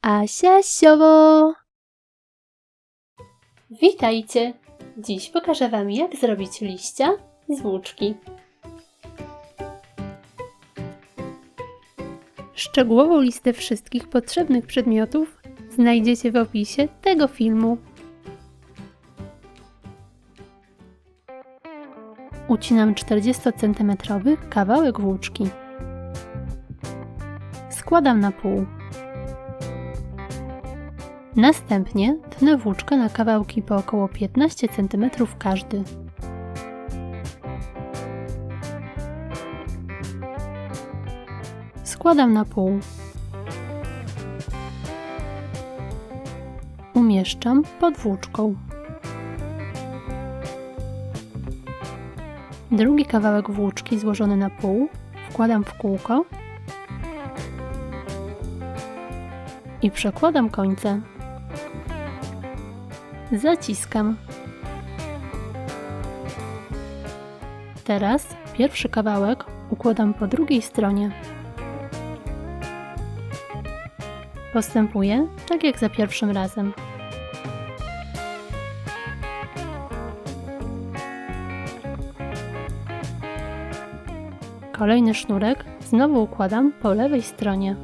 Asia Siowo! Witajcie! Dziś pokażę Wam, jak zrobić liścia z włóczki. Szczegółową listę wszystkich potrzebnych przedmiotów znajdziecie w opisie tego filmu. Ucinam 40 cm kawałek włóczki. Składam na pół. Następnie tnę włóczkę na kawałki po około 15 cm każdy. Składam na pół. Umieszczam pod włóczką. Drugi kawałek włóczki złożony na pół wkładam w kółko i przekładam końce. Zaciskam. Teraz pierwszy kawałek układam po drugiej stronie. Postępuję tak jak za pierwszym razem. Kolejny sznurek znowu układam po lewej stronie.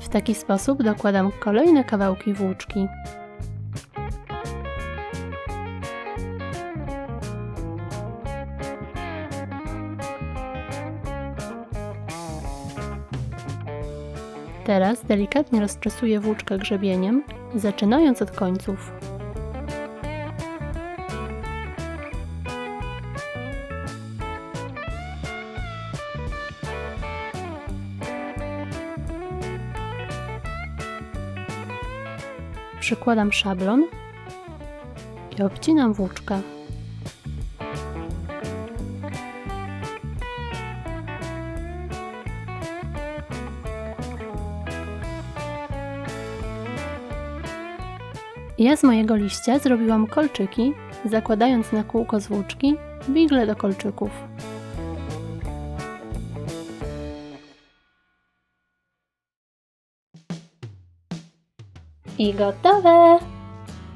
W taki sposób dokładam kolejne kawałki włóczki. Teraz delikatnie rozczesuję włóczkę grzebieniem, zaczynając od końców. Przykładam szablon i obcinam włóczkę. Ja z mojego liścia zrobiłam kolczyki, zakładając na kółko z włóczki wigle do kolczyków. I gotowe!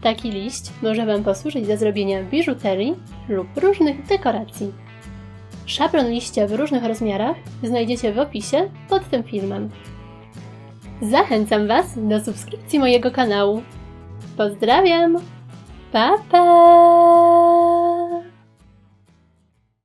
Taki liść może Wam posłużyć do zrobienia biżuterii lub różnych dekoracji. Szablon liścia w różnych rozmiarach znajdziecie w opisie pod tym filmem. Zachęcam Was do subskrypcji mojego kanału. Pozdrawiam! Pa, pa!